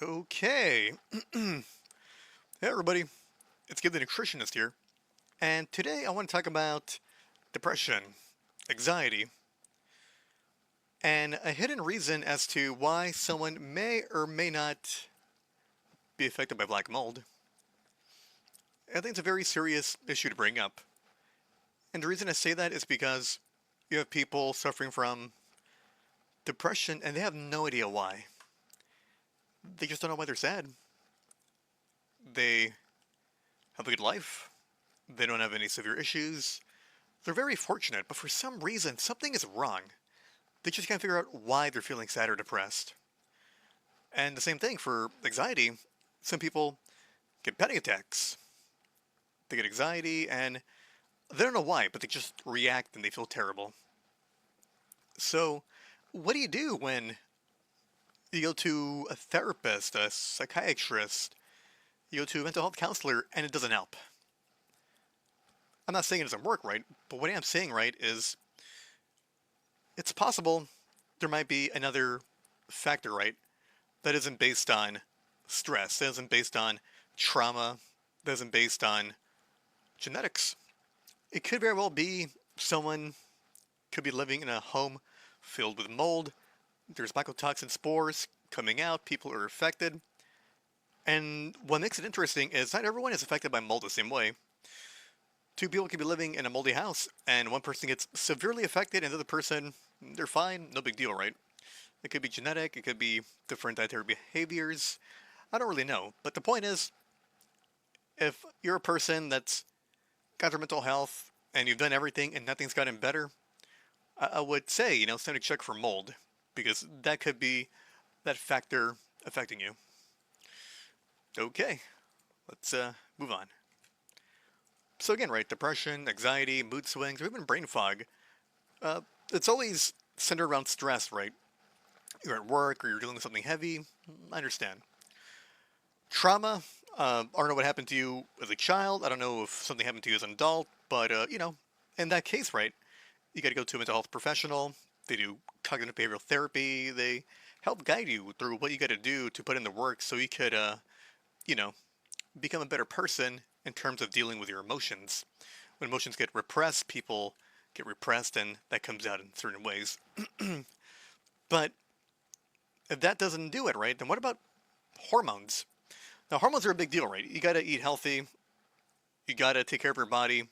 Okay. Hey everybody, it's Give the Nutritionist here, and today I want to talk about depression, anxiety, and a hidden reason as to why someone may or may not be affected by black mold. I think it's a very serious issue to bring up, and the reason I say that is because you have people suffering from depression and they have no idea why. They just don't know why they're sad. They have a good life, they don't have any severe issues, they're very fortunate, but for some reason something is wrong. They just can't figure out why they're feeling sad or depressed. And the same thing for anxiety. Some people get panic attacks. They get anxiety and they don't know why, but they just react and they feel terrible. So, what do you do when you go to a therapist, a psychiatrist, you go to a mental health counselor, and it doesn't help? I'm not saying it doesn't work right, but what I am saying right is it's possible there might be another factor, right, that isn't based on stress, that isn't based on trauma, that isn't based on genetics. It could very well be someone could be living in a home filled with mold. There's mycotoxin spores coming out, people are affected. And what makes it interesting is not everyone is affected by mold the same way. Two people could be living in a moldy house, and one person gets severely affected, and the other person, they're fine, no big deal, right? It could be genetic, it could be different dietary behaviors. I don't really know. But the point is, if you're a person that's got your mental health and you've done everything and nothing's gotten better, I would say, it's time to check for mold because that could be that factor affecting you. Okay, let's move on. So again, right, depression, anxiety, mood swings, or even brain fog, uh, it's always centered around stress, right? You're at work or you're dealing with something heavy. I understand. Trauma, I don't know what happened to you as a child. I don't know if something happened to you as an adult, but, in that case, right, you got to go to a mental health professional. They do cognitive behavioral therapy. They help guide you through what you got to do to put in the work so you could, you know, become a better person in terms of dealing with your emotions. When emotions get repressed, people get repressed, and that comes out in certain ways. But if that doesn't do it, right, then what about hormones? Now, hormones are a big deal, right? You gotta eat healthy, you gotta take care of your body,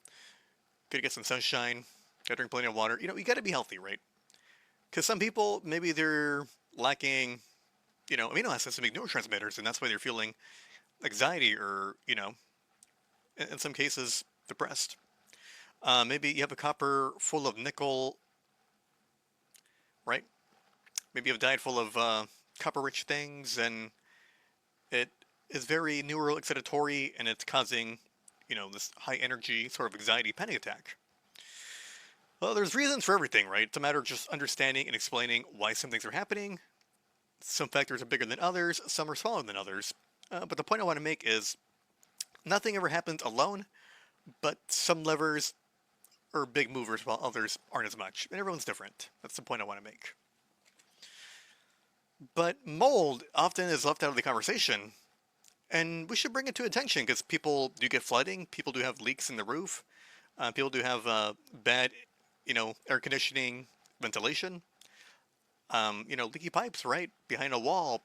gotta get some sunshine, gotta drink plenty of water. You gotta be healthy, right? Because some people, maybe they're lacking, amino acids to make neurotransmitters, and that's why they're feeling anxiety or, in some cases, depressed. Maybe you have a copper full of nickel, right? Maybe you have a diet full of copper-rich things, and it is very neuroexcitatory, and it's causing, this high-energy sort of anxiety panic attack. Well, there's reasons for everything, right? It's a matter of just understanding and explaining why some things are happening. Some factors are bigger than others, some are smaller than others. But the point I want to make is nothing ever happens alone, but some levers are big movers while others aren't as much. And everyone's different. That's the point I want to make. But mold often is left out of the conversation. And we should bring it to attention because people do get flooding, people do have leaks in the roof, people do have bad, air conditioning, ventilation, leaky pipes, right? Behind a wall,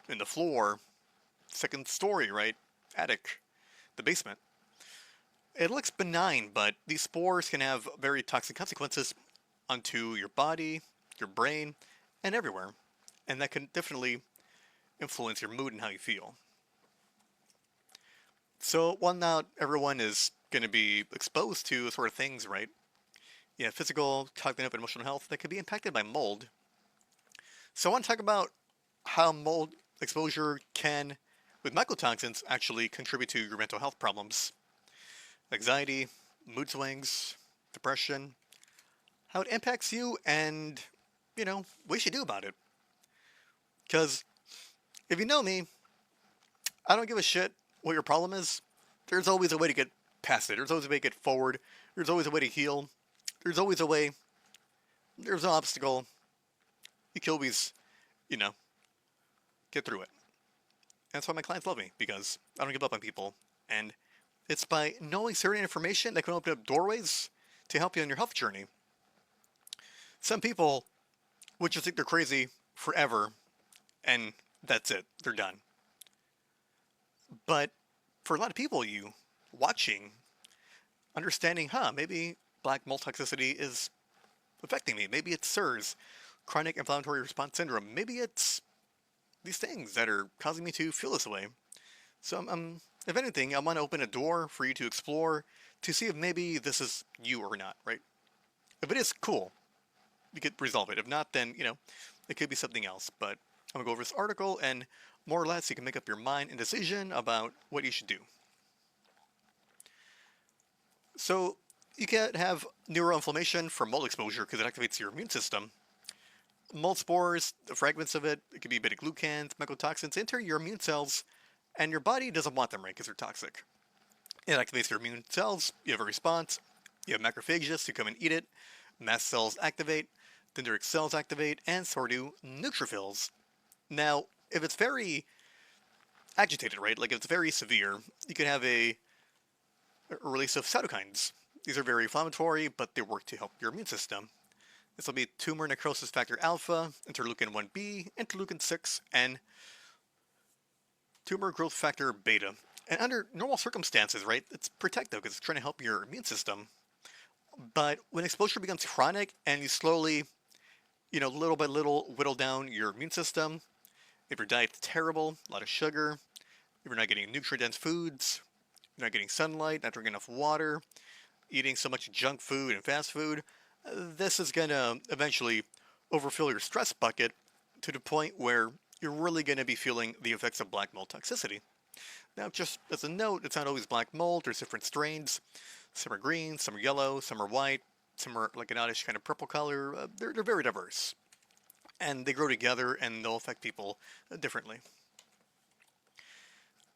in the floor, second story, right? Attic, the basement. It looks benign, but these spores can have very toxic consequences onto your body, your brain, and everywhere. And that can definitely influence your mood and how you feel. So, while not everyone is going to be exposed to sort of things, right? Yeah, physical, cognitive, and emotional health that could be impacted by mold. So, I want to talk about how mold exposure can, with mycotoxins, actually contribute to your mental health problems. Anxiety, mood swings, depression, how it impacts you, and, what you should do about it. Because if you know me, I don't give a shit what your problem is. There's always a way to get past it. There's always a way to get forward. There's always a way to heal. There's always a way. There's no obstacle. You can always, you know, get through it. that's why my clients love me, because I don't give up on people. And it's by knowing certain information that can open up doorways to help you on your health journey. Some people would just think they're crazy forever, and that's it. They're done. But for a lot of people, you watching, understanding, maybe black mold toxicity is affecting me. Maybe it's SIRS, chronic inflammatory response syndrome. Maybe it's these things that are causing me to feel this way. So if anything, I want to open a door for you to explore to see if maybe this is you or not, right? If it is, cool. You could resolve it. If not, then, it could be something else. But I'm going to go over this article, and more or less you can make up your mind and decision about what you should do. So you can have neuroinflammation from mold exposure because it activates your immune system. Mold spores, the fragments of it could be beta-glucans, mycotoxins, enter your immune cells, and your body doesn't want them, right, because they're toxic. It activates your immune cells, you have a response, you have macrophages who come and eat it, mast cells activate, dendritic cells activate, and so do neutrophils. Now, if it's very agitated, right, like if it's very severe, you could have a release of cytokines. These are very inflammatory, but they work to help your immune system. This will be tumor necrosis factor alpha, interleukin 1b, interleukin 6, and tumor growth factor beta. And under normal circumstances, right, it's protective because it's trying to help your immune system. But when exposure becomes chronic and you slowly, little by little whittle down your immune system, if your diet's terrible, a lot of sugar, if you're not getting nutrient-dense foods, you're not getting sunlight, not drinking enough water, eating so much junk food and fast food, this is going to eventually overfill your stress bucket to the point where you're really going to be feeling the effects of black mold toxicity. Now, just as a note, it's not always black mold. There's different strains. Some are green, some are yellow, some are white, some are like an oddish kind of purple color. They're very diverse. And they grow together and they'll affect people differently.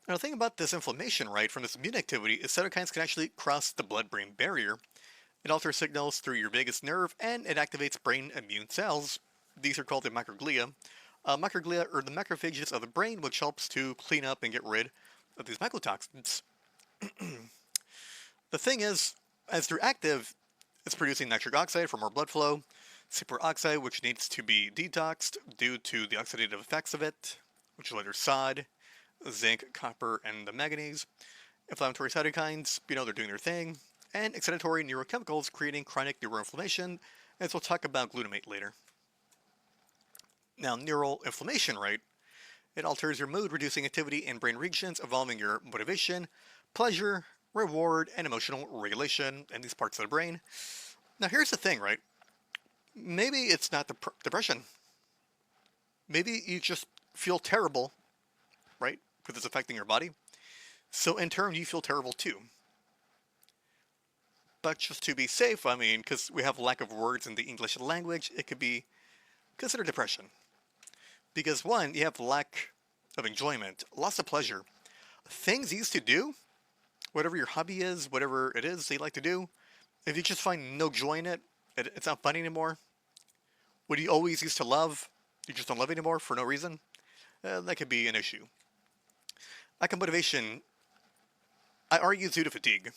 Now, the thing about this inflammation, right, from this immune activity is cytokines can actually cross the blood-brain barrier. It alters signals through your vagus nerve and it activates brain immune cells. These are called the microglia. Microglia are the macrophages of the brain, which helps to clean up and get rid of these mycotoxins. The thing is, as they're active, it's producing nitric oxide for more blood flow, superoxide, which needs to be detoxed due to the oxidative effects of it, which is later sod, zinc, copper, and the manganese. Inflammatory cytokines, they're doing their thing, and excitatory neurochemicals creating chronic neuroinflammation, as we'll talk about glutamate later. Now, neural inflammation, right? It alters your mood, reducing activity in brain regions involving your motivation, pleasure, reward, and emotional regulation in these parts of the brain. Now, here's the thing, right? Maybe it's not depression. Maybe you just feel terrible, right? Because it's affecting your body. So, in turn, you feel terrible too. But just to be safe, because we have a lack of words in the English language, it could be considered depression. Because one, you have lack of enjoyment, loss of pleasure. Things you used to do, whatever your hobby is, whatever it is that you like to do, if you just find no joy in it, it's not fun anymore. What you always used to love, you just don't love anymore for no reason, that could be an issue. Lack of motivation, I argue due to fatigue.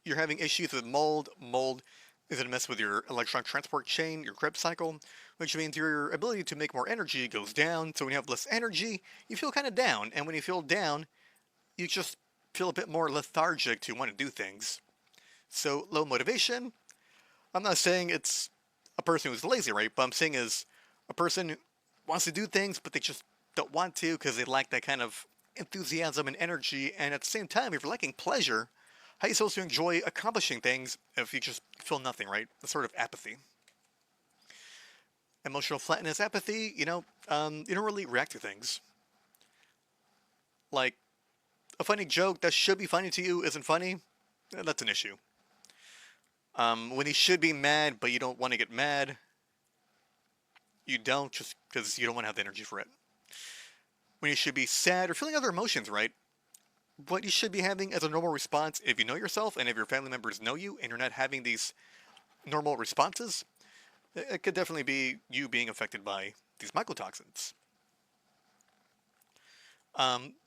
You're having issues with mold. Mold is going to mess with your electron transport chain, your Krebs cycle, which means your ability to make more energy goes down. So when you have less energy, you feel kind of down. And when you feel down, you just feel a bit more lethargic to want to do things. So low motivation, I'm not saying it's a person who's lazy, right? But I'm saying is a person who wants to do things, but they just don't want to because they lack that kind of enthusiasm and energy. And at the same time, if you're lacking pleasure, how are you supposed to enjoy accomplishing things if you just feel nothing, right? The sort of apathy. Emotional flatness, apathy, you don't really react to things. Like, a funny joke that should be funny to you isn't funny, that's an issue. When you should be mad, but you don't want to get mad, you don't just because you don't want to have the energy for it. When you should be sad or feeling other emotions, right? What you should be having as a normal response, if you know yourself and if your family members know you and you're not having these normal responses, it could definitely be you being affected by these mycotoxins.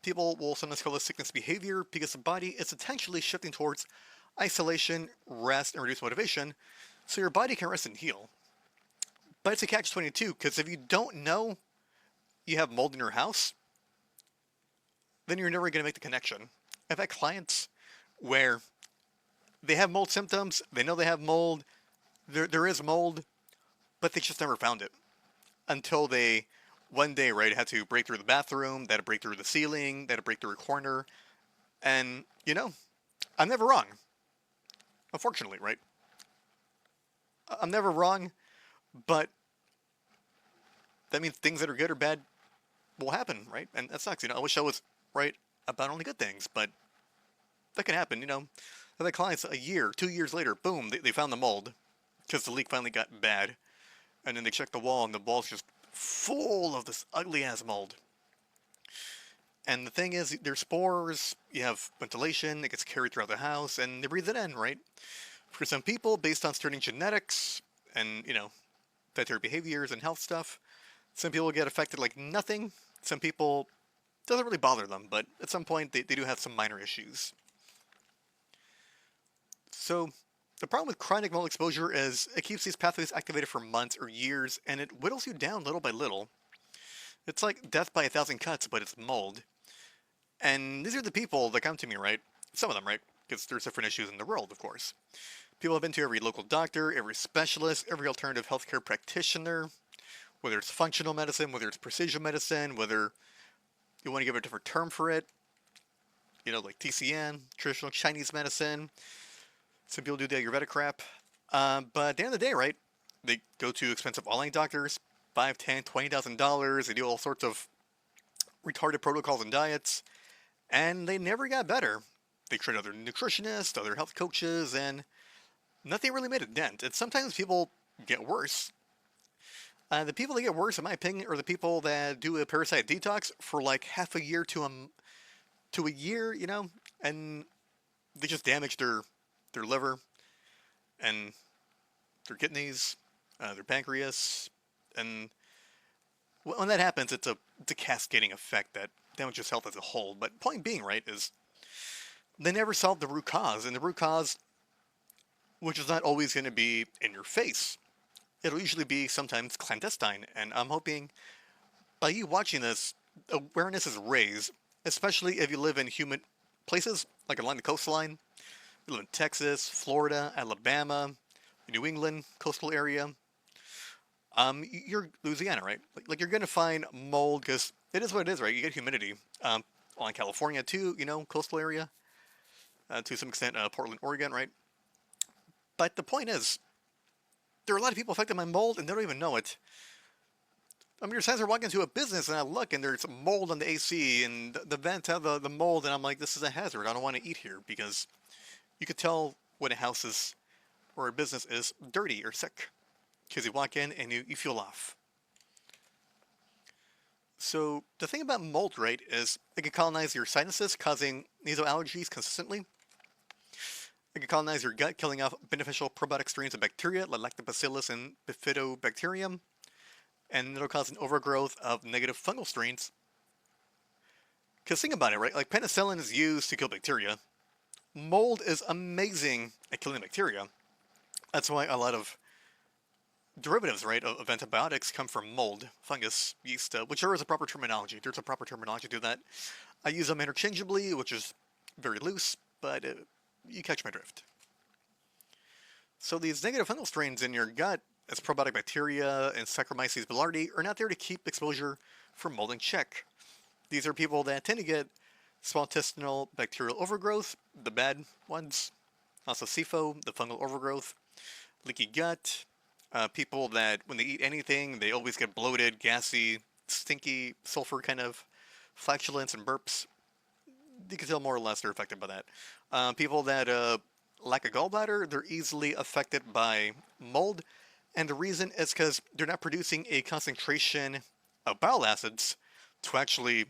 People will sometimes call this sickness behavior because the body is intentionally shifting towards isolation, rest, and reduced motivation, so your body can rest and heal. But it's a catch-22 because if you don't know you have mold in your house, then you're never going to make the connection. I've had clients where they have mold symptoms, they know they have mold, there is mold, but they just never found it until they one day, right, had to break through the bathroom, they had to break through the ceiling, they had to break through a corner, and I'm never wrong. Unfortunately, right? I'm never wrong, but that means things that are good or bad will happen, right? And that sucks. I wish I was right about only good things, but that can happen. I've had clients a year, 2 years later, boom, they found the mold because the leak finally got bad, and then they checked the wall, and the wall's just full of this ugly ass mold. And the thing is, there's spores, you have ventilation, it gets carried throughout the house, and they breathe it in, right? For some people, based on certain genetics and, dietary behaviors and health stuff, some people get affected like nothing. Some people, doesn't really bother them, but at some point, they do have some minor issues. So, the problem with chronic mold exposure is it keeps these pathways activated for months or years, and it whittles you down little by little. It's like death by a thousand cuts, but it's mold. And these are the people that come to me, right? Some of them, right? Because there's different issues in the world, of course. People have been to every local doctor, every specialist, every alternative healthcare practitioner, whether it's functional medicine, whether it's precision medicine, whether you want to give a different term for it, like TCN, traditional Chinese medicine. Some people do the Ayurvedic crap. But at the end of the day, right, they go to expensive online doctors, $5, $10, $20,000. They do all sorts of retarded protocols and diets, and they never got better. They tried other nutritionists, other health coaches, and nothing really made a dent. And sometimes people get worse. The people that get worse, in my opinion, are the people that do a parasite detox for like half a year to a year, and they just damage their liver and their kidneys, their pancreas, and when that happens, it's a cascading effect that damages health as a whole. But point being, right, is they never solve the root cause, and the root cause, which is not always going to be in your face, it'll usually be sometimes clandestine. And I'm hoping by you watching this, awareness is raised, especially if you live in humid places like along the coastline. You live in Texas, Florida, Alabama, New England coastal area. You're Louisiana, right? Like you're gonna find mold because it is what it is, right? You get humidity. On California too, coastal area. To some extent, Portland, Oregon, right? But the point is, there are a lot of people affected by mold and they don't even know it. I mean, there's times I walk into a business and I look and there's mold on the AC and the vents have the mold, and I'm like, this is a hazard. I don't want to eat here because you could tell when a house is or a business is dirty or sick because you walk in and you feel off. So the thing about mold, right, is it can colonize your sinuses, causing nasal allergies consistently. It can colonize your gut, killing off beneficial probiotic strains of bacteria like lactobacillus and bifidobacterium, and it'll cause an overgrowth of negative fungal strains. Because think about it, right? Like penicillin is used to kill bacteria. Mold is amazing at killing bacteria. That's why a lot of derivatives, right, of antibiotics come from mold, fungus, yeast, whichever is a proper terminology. There's a proper terminology to that. I use them interchangeably, which is very loose, but you catch my drift. So these negative fungal strains in your gut, as probiotic bacteria and Saccharomyces boulardii, are not there to keep exposure for mold in check. These are people that tend to get small intestinal bacterial overgrowth, the bad ones, also SIFO, the fungal overgrowth, leaky gut, people that when they eat anything, they always get bloated, gassy, stinky, sulfur kind of flatulence and burps. You can tell more or less they're affected by that. People that lack a gallbladder, they're easily affected by mold. And the reason is because they're not producing a concentration of bile acids to actually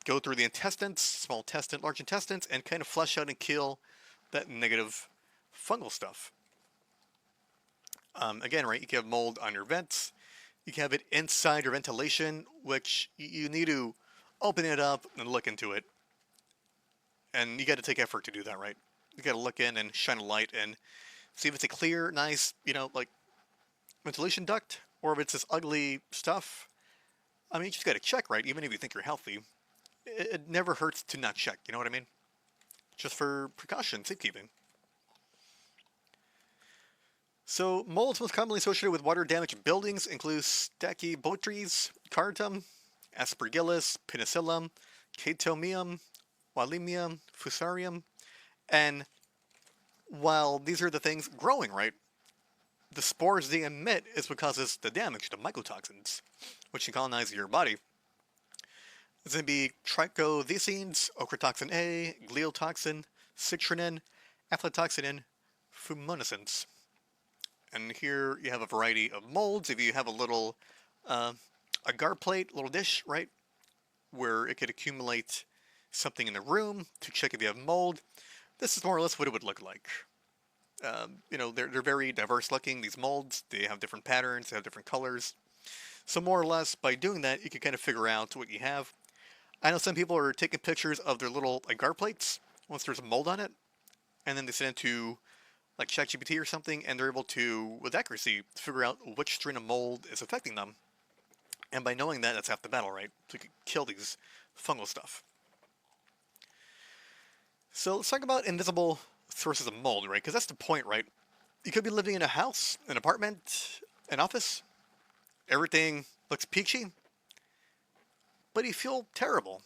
go through the intestines, small intestine, large intestines, and kind of flush out and kill that negative fungal stuff. Again, right, you can have mold on your vents. You can have it inside your ventilation, which you need to open it up and look into it. And you got to take effort to do that, right? You got to look in and shine a light and see if it's a clear, nice, like ventilation duct, or if it's this ugly stuff. I mean, you just got to check, right? Even if you think you're healthy, it never hurts to not check. You know what I mean? Just for precaution, safekeeping. So, molds most commonly associated with water-damaged buildings include Stachybotrys, Cartum, Aspergillus, Penicillium, Chaetomium, Walimium, Fusarium, and while these are the things growing, right, the spores they emit is what causes the damage, the mycotoxins, which can colonize your body. It's going to be trichothecenes, ochratoxin A, gliotoxin, citrinin, aflatoxinin, fumonisins. And here you have a variety of molds. If you have a little agar plate, little dish, right, where it could accumulate something in the room to check if you have mold, this is more or less what it would look like. They're very diverse looking, these molds. They have different patterns, they have different colors. So more or less, by doing that, you can kind of figure out what you have. I know some people are taking pictures of their little agar plates once there's a mold on it, and then they send it to like ChatGPT or something, and they're able to, with accuracy, figure out which strain of mold is affecting them. And by knowing that, that's half the battle, right? So you can kill these fungal stuff. So let's talk about invisible sources of mold, right? Because that's the point, right? You could be living in a house, an apartment, an office. Everything looks peachy, but you feel terrible.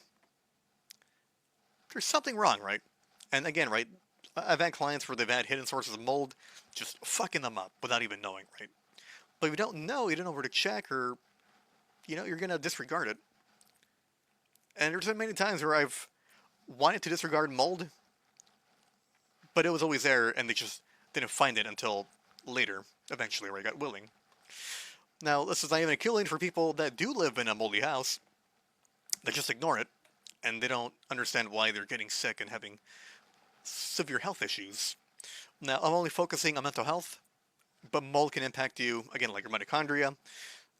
There's something wrong, right? And again, right, I've had clients where they've had hidden sources of mold just fucking them up without even knowing, right? But if you don't know, you don't know where to check, or, you're going to disregard it. And there's been many times where I've wanted to disregard mold, but it was always there, and they just didn't find it until later, eventually, where I got willing. Now, this is not even a killing for people that do live in a moldy house. They just ignore it, and they don't understand why they're getting sick and having severe health issues. Now, I'm only focusing on mental health, but mold can impact you, again, like your mitochondria.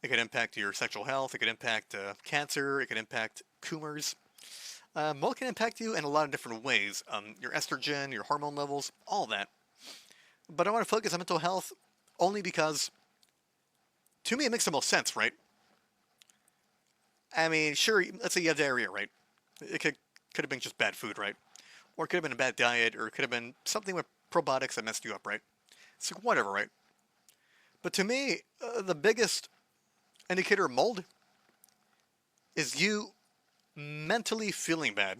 It can impact your sexual health. It can impact cancer. It can impact tumors. Mold can impact you in a lot of different ways. Your estrogen, your hormone levels, all that. But I want to focus on mental health only because, to me, it makes the most sense, right? I mean, sure, let's say you have diarrhea, right? It could have been just bad food, right? Or it could have been a bad diet, or it could have been something with probiotics that messed you up, right? It's like, whatever, right? But to me, the biggest indicator of mold is you mentally feeling bad.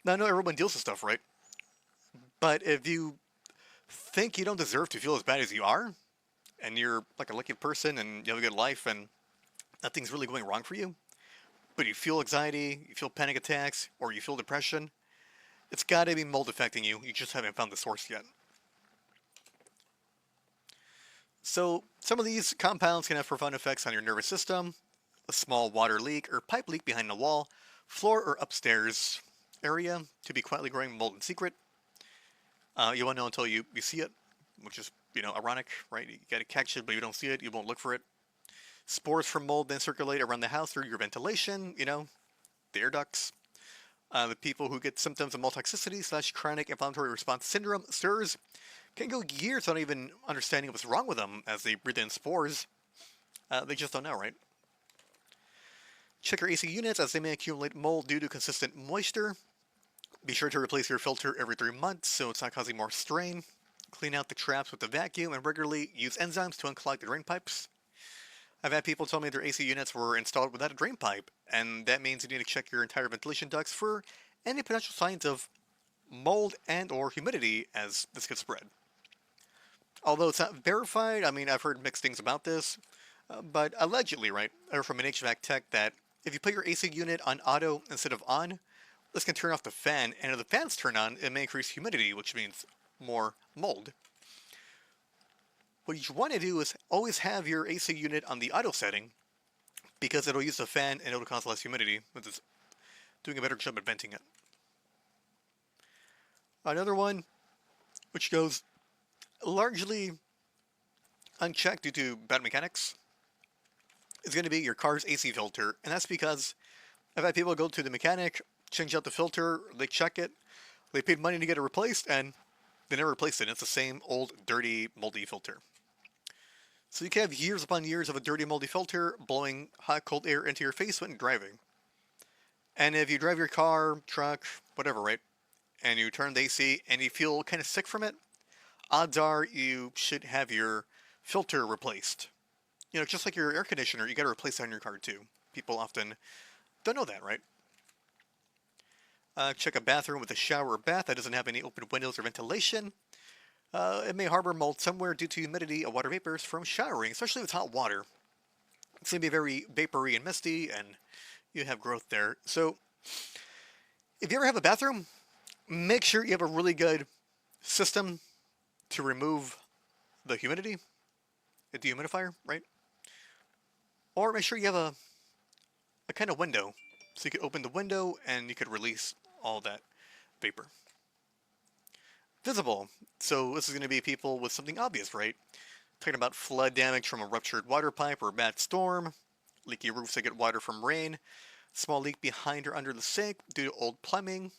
Now, I know everyone deals with stuff, right? But if you think you don't deserve to feel as bad as you are, and you're like a lucky person and you have a good life and nothing's really going wrong for you, but you feel anxiety, you feel panic attacks, or you feel depression, it's gotta be mold affecting you. You just haven't found the source yet. So, some of these compounds can have profound effects on your nervous system. A small water leak or pipe leak behind the wall, floor, or upstairs area to be quietly growing mold in secret. You won't know until you see it, which is, ironic, right? You gotta catch it, but you don't see it, you won't look for it. Spores from mold then circulate around the house through your ventilation, the air ducts. The people who get symptoms of mycotoxicity / chronic inflammatory response syndrome, SIRS, can go years without even understanding what's wrong with them as they breathe in spores. They just don't know, right? Check your AC units as they may accumulate mold due to consistent moisture. Be sure to replace your filter every 3 months so it's not causing more strain. Clean out the traps with a vacuum and regularly use enzymes to unclog the drain pipes. I've had people tell me their AC units were installed without a drain pipe, and that means you need to check your entire ventilation ducts for any potential signs of mold and or humidity as this could spread. Although it's not verified, I mean, I've heard mixed things about this, but allegedly, right, I heard from an HVAC tech that if you put your AC unit on auto instead of on, this can turn off the fan, and if the fans turn on, it may increase humidity, which means more mold. What you want to do is always have your AC unit on the auto setting, because it'll use the fan and it'll cause less humidity, which is doing a better job at venting it. Another one, which goes largely unchecked due to bad mechanics, is going to be your car's AC filter, and that's because I've had people go to the mechanic, change out the filter, they check it, they paid money to get it replaced, and they never replaced it. It's the same old, dirty, moldy filter. So you can have years upon years of a dirty, moldy filter blowing hot, cold air into your face when driving. And if you drive your car, truck, whatever, right, and you turn the AC and you feel kind of sick from it, odds are you should have your filter replaced. You know, just like your air conditioner, you got to replace that on your car too. People often don't know that, right? Check a bathroom with a shower or bath that doesn't have any open windows or ventilation. It may harbor mold somewhere due to humidity or water vapors from showering, especially with hot water. It's going to be very vapory and misty, and you have growth there. So, if you ever have a bathroom, make sure you have a really good system to remove the humidity, a dehumidifier, right? Or make sure you have a kind of window, so you could open the window and you could release all that vapor. Visible. So this is going to be people with something obvious, right? Talking about flood damage from a ruptured water pipe or a bad storm, leaky roofs that get water from rain, small leak behind or under the sink due to old plumbing.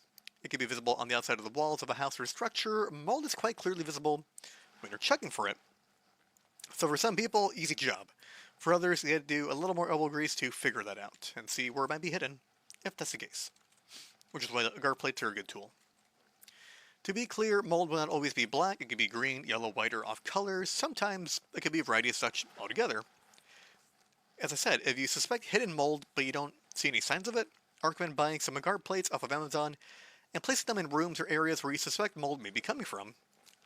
It can be visible on the outside of the walls of a house or structure. Mold is quite clearly visible when you're checking for it. So for some people, easy job. For others, they had to do a little more elbow grease to figure that out and see where it might be hidden, if that's the case. Which is why the guard plates are a good tool. To be clear, mold will not always be black. It can be green, yellow, white, or off colors. Sometimes it can be a variety of such altogether. As I said, if you suspect hidden mold but you don't see any signs of it, I recommend buying some guard plates off of Amazon and placing them in rooms or areas where you suspect mold may be coming from.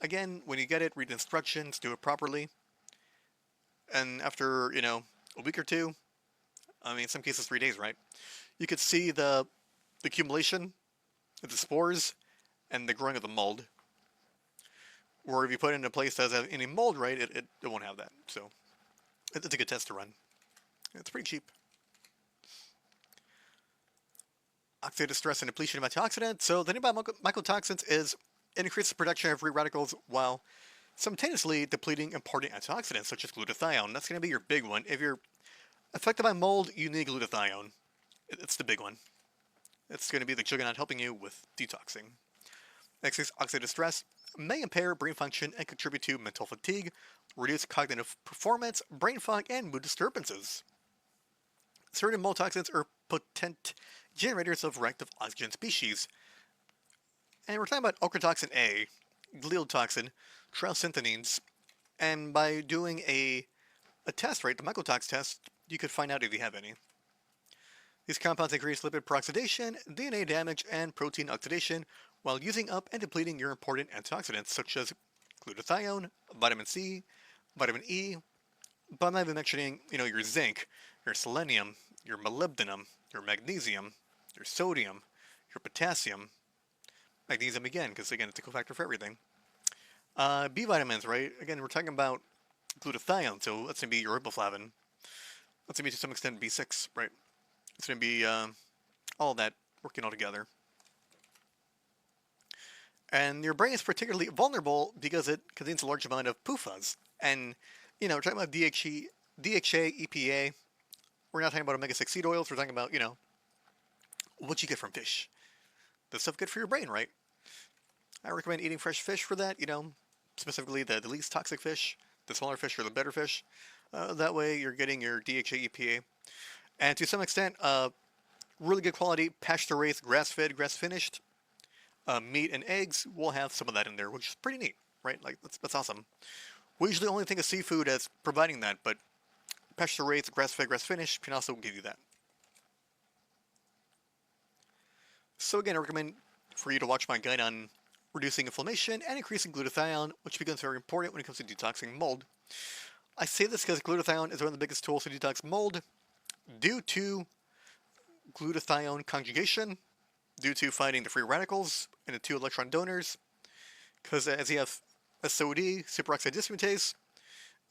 Again, when you get it, read the instructions, do it properly. And after, a week or two, I mean, in some cases 3 days, right? You could see the accumulation of the spores and the growing of the mold. Or if you put it in a place that has any mold, right, it won't have that. So it's a good test to run. It's pretty cheap. Oxidative stress and depletion of antioxidants. So the thing about mycotoxins is it increases the production of free radicals while simultaneously depleting important antioxidants such as glutathione. That's going to be your big one. If you're affected by mold, you need glutathione. It's the big one. It's going to be the juggernaut helping you with detoxing. Next is oxidative stress may impair brain function and contribute to mental fatigue, reduce cognitive performance, brain fog, and mood disturbances. Certain mold toxins are potent generators of reactive oxygen species. And we're talking about ochratoxin A, glial toxin, trialcythanines, and by doing a test, right, the mycotox test, you could find out if you have any. These compounds increase lipid peroxidation, DNA damage, and protein oxidation while using up and depleting your important antioxidants such as glutathione, vitamin C, vitamin E, but I'm not even mentioning, your zinc, your selenium, your molybdenum, your magnesium, your sodium, your potassium, magnesium again, because again, it's a cofactor for everything. B vitamins, right? Again, we're talking about glutathione, so that's going to be your riboflavin. That's going to be to some extent B6, right? It's going to be all that working all together. And your brain is particularly vulnerable because it contains a large amount of PUFAs. And, we're talking about DHA, EPA. We're not talking about omega-6 seed oils. We're talking about, what you get from fish. The stuff good for your brain, right? I recommend eating fresh fish for that, specifically the least toxic fish. The smaller fish are the better fish. That way you're getting your DHA, EPA. And to some extent, really good quality, pasture-raised, grass-fed, grass-finished meat and eggs will have some of that in there, which is pretty neat, right? Like, that's awesome. We usually only think of seafood as providing that, but pasture-raised, grass-fed, grass-finished can also give you that. So again, I recommend for you to watch my guide on reducing inflammation and increasing glutathione, which becomes very important when it comes to detoxing mold. I say this because glutathione is one of the biggest tools to detox mold due to glutathione conjugation, due to finding the free radicals in the 2 electron donors, because as you have SOD, superoxide dismutase,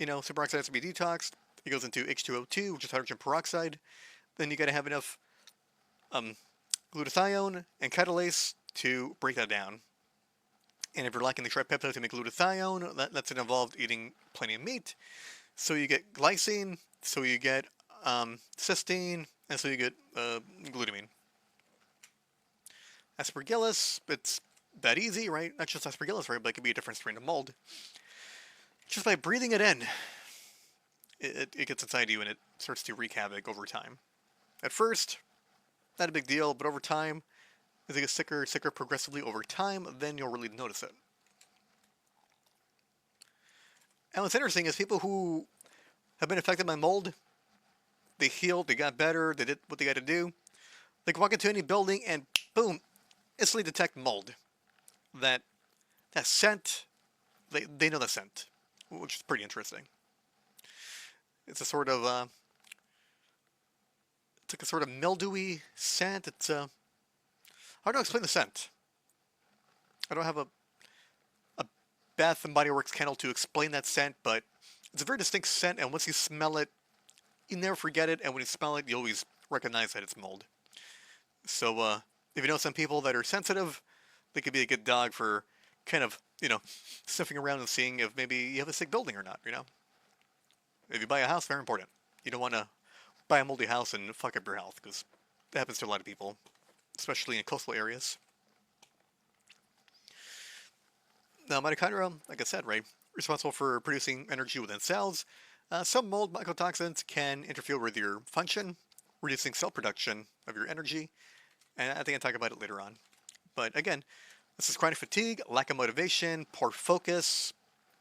superoxide has to be detoxed, it goes into H2O2, which is hydrogen peroxide, then you got to have enough glutathione and catalase to break that down. And if you're lacking the tripeptide to make glutathione, that's involved eating plenty of meat, so you get glycine, so you get cysteine, and so you get glutamine. Aspergillus, it's that easy, right? Not just Aspergillus, right? But it could be a different strain of mold. Just by breathing it in, it gets inside you and it starts to wreak havoc over time. At first, not a big deal, but over time, as it gets sicker progressively over time, then you'll really notice it. And what's interesting is people who have been affected by mold, they healed, they got better, they did what they got to do. They can walk into any building and boom, instantly detect mold. That that scent, they know the scent, which is pretty interesting. It's a sort of it's like a sort of mildewy scent. It's hard to explain the scent. I don't have a Bath and Body Works candle to explain that scent, but it's a very distinct scent, and once you smell it, you never forget it, and when you smell it, you always recognize that it's mold. So, if you know some people that are sensitive, they could be a good dog for kind of, sniffing around and seeing if maybe you have a sick building or not. If you buy a house, very important. You don't want to buy a moldy house and fuck up your health, because that happens to a lot of people, especially in coastal areas. Now, mitochondria, like I said, right, responsible for producing energy within cells. Some mold mycotoxins can interfere with your function, reducing cell production of your energy, and I think I'll talk about it later on. But again, this is chronic fatigue, lack of motivation, poor focus,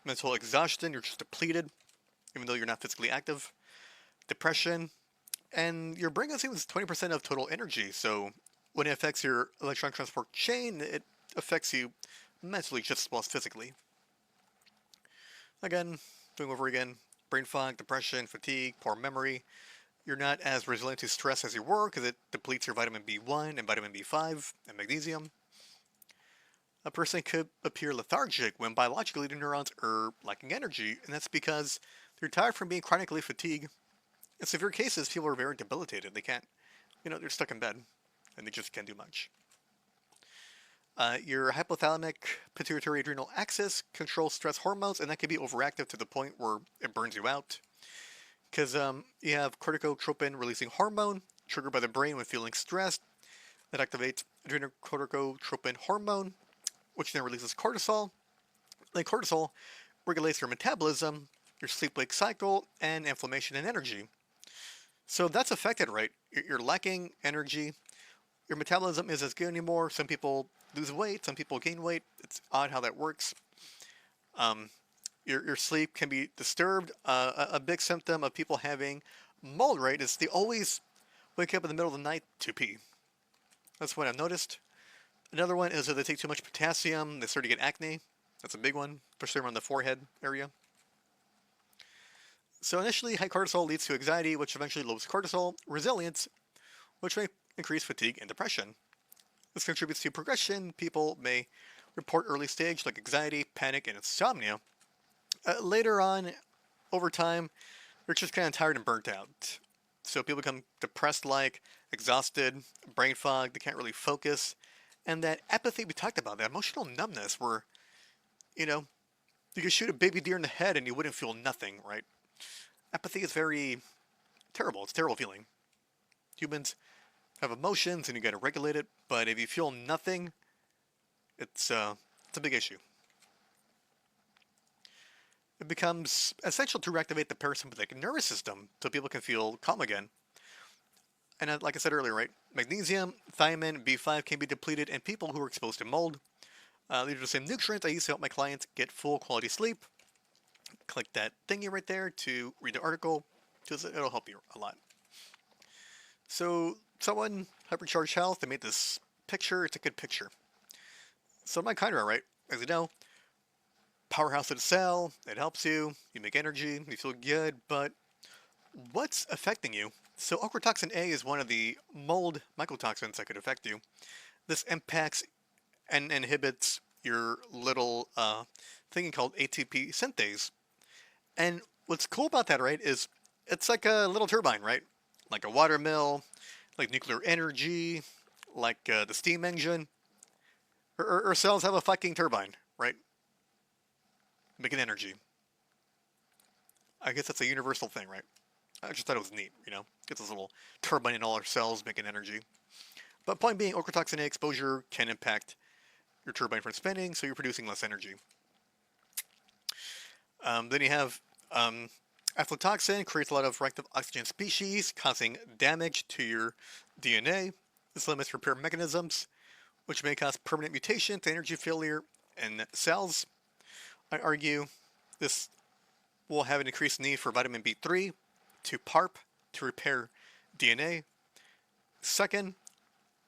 mental exhaustion, you're just depleted, even though you're not physically active, depression, and your brain consumes 20% of total energy, so when it affects your electron transport chain, it affects you mentally just as well as physically. Again, doing over again, brain fog, depression, fatigue, poor memory. You're not as resilient to stress as you were because it depletes your vitamin B1 and vitamin B5 and magnesium. A person could appear lethargic when biologically the neurons are lacking energy, and that's because they're tired from being chronically fatigued. In severe cases, people are very debilitated. They can't, they're stuck in bed and they just can't do much. Your hypothalamic pituitary adrenal axis controls stress hormones, and that can be overactive to the point where it burns you out. Because you have corticotropin releasing hormone triggered by the brain when feeling stressed that activates adrenocorticotropin hormone, which then releases cortisol. Then cortisol regulates your metabolism, your sleep-wake cycle, and inflammation and energy. So that's affected, right? You're lacking energy. Your metabolism isn't as good anymore. Some people lose weight, some people gain weight. It's odd how that works. Your sleep can be disturbed. A big symptom of people having mold, right, is they always wake up in the middle of the night to pee. That's what I've noticed. Another one is that they take too much potassium, they start to get acne. That's a big one, especially around the forehead area. So initially, high cortisol leads to anxiety, which eventually lowers cortisol, resilience, which may increase fatigue and depression. This contributes to progression. People may report early stage like anxiety, panic, and insomnia. Later on, over time, they're just kind of tired and burnt out. So people become depressed-like, exhausted, brain fog, they can't really focus. And that apathy we talked about, that emotional numbness where, you could shoot a baby deer in the head and you wouldn't feel nothing, right? Apathy is very terrible. It's a terrible feeling. Humans have emotions and you gotta regulate it, but if you feel nothing, it's a big issue. It becomes essential to reactivate the parasympathetic nervous system so people can feel calm again. And like I said earlier, right, magnesium, thiamine, B5 can be depleted in people who are exposed to mold. These are the same nutrients I use to help my clients get full quality sleep. Click that thingy right there to read the article, because it'll help you a lot. So, someone, Hypercharged Health, they made this picture. It's a good picture. So, mitochondria, right, as you know, powerhouse of the cell, it helps you, you make energy, you feel good, but what's affecting you? So ochratoxin A is one of the mold mycotoxins that could affect you. This impacts and inhibits your little thing called ATP synthase. And what's cool about that, right, is it's like a little turbine, right? Like a water mill, like nuclear energy, like the steam engine. Our cells have a fucking turbine, right? Making energy. I guess that's a universal thing, right? I just thought it was neat, Get this little turbine in all our cells making energy. But point being, ochratoxin A exposure can impact your turbine from spinning, so you're producing less energy. Then you have aflatoxin, creates a lot of reactive oxygen species, causing damage to your DNA. This limits repair mechanisms, which may cause permanent mutations, energy failure in cells. I argue this will have an increased need for vitamin B3 to PARP to repair DNA. Second,